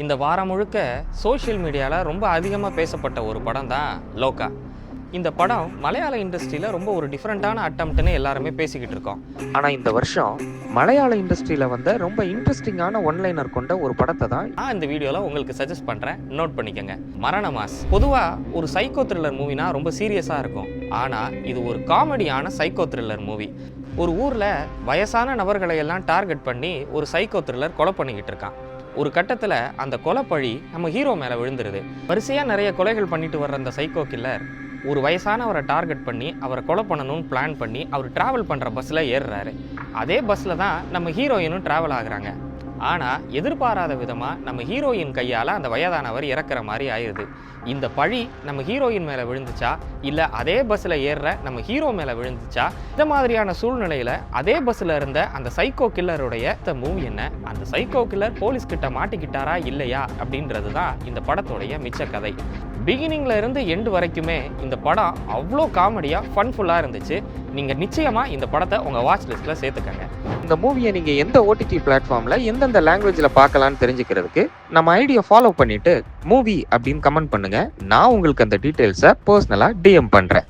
இந்த வாரம் முழுக்க சோஷியல் மீடியாவில் ரொம்ப அதிகமாக பேசப்பட்ட ஒரு படம் தான் லோகா. இந்த படம் மலையாள இண்டஸ்ட்ரியில் ரொம்ப ஒரு டிஃப்ரெண்ட்டான அட்டம்ப்ட்னு எல்லாருமே பேசிக்கிட்டு இருக்கோம். ஆனால் இந்த வருஷம் மலையாள இண்டஸ்ட்ரியில் வந்த ரொம்ப இன்ட்ரெஸ்டிங்கான ஒன்லைனர் கொண்ட ஒரு படத்தை தான் நான் இந்த வீடியோவில் உங்களுக்கு சஜஸ்ட் பண்ணுறேன், நோட் பண்ணிக்கோங்க. மரண மாஸ். பொதுவாக ஒரு சைக்கோ த்ரில்லர் மூவினா ரொம்ப சீரியஸாக இருக்கும். ஆனால் இது ஒரு காமெடியான சைக்கோ த்ரில்லர் மூவி. ஒரு ஊரில் வயசான நபர்களை எல்லாம் டார்கெட் பண்ணி ஒரு சைக்கோ த்ரில்லர் கொலை பண்ணிக்கிட்டு இருக்கான். ஒரு கட்டத்தில் அந்த கொலைப்பழி நம்ம ஹீரோ மேலே விழுந்துருது. வரிசையாக நிறைய கொலைகள் பண்ணிட்டு வர்ற அந்த சைக்கோ கில்லர் ஒரு வயசானவரை டார்கெட் பண்ணி அவரை கொலை பண்ணணும்னு பிளான் பண்ணி அவர் ட்ராவல் பண்ணுற பஸ்ஸில் ஏறுறாரு. அதே பஸ்ஸில் தான் நம்ம ஹீரோயினும் ட்ராவல் ஆகுறாங்க. ஆனால் எதிர்பாராத விதமாக நம்ம ஹீரோயின் கையால் அந்த வயதானவர் இறக்குற மாதிரி ஆயிடுது. இந்த பழி நம்ம ஹீரோயின் மேலே விழுந்துச்சா இல்லை அதே பஸ்ஸில் ஏறுற நம்ம ஹீரோ மேலே விழுந்துச்சா? இந்த மாதிரியான சூழ்நிலையில் அதே பஸ்ஸில் இருந்த அந்த சைக்கோ கில்லருடைய மூவி என்ன, அந்த சைக்கோ கில்லர் போலீஸ்கிட்ட மாட்டிக்கிட்டாரா இல்லையா அப்படின்றது தான் இந்த படத்துடைய மிச்ச கதை. பிகினிங்ல இருந்து எண்டு வரைக்குமே இந்த படம் அவ்வளோ காமெடியாக ஃபன்ஃபுல்லாக இருந்துச்சு. நீங்கள் நிச்சயமாக இந்த படத்தை உங்கள் வாட்ச் லிஸ்ட்டில் சேர்த்துக்கங்க. இந்த மூவியை நீங்கள் எந்த ஓடிடி பிளாட்ஃபார்மில் எந்தெந்த லாங்குவேஜில் பார்க்கலான்னு தெரிஞ்சுக்கிறதுக்கு நம்ம ஐடியை ஃபாலோ பண்ணிவிட்டு மூவி அப்படின்னு கமெண்ட் பண்ணுங்கள். நான் உங்களுக்கு அந்த டீட்டெயில்ஸை பர்சனலாக டிஎம் பண்ணுறேன்.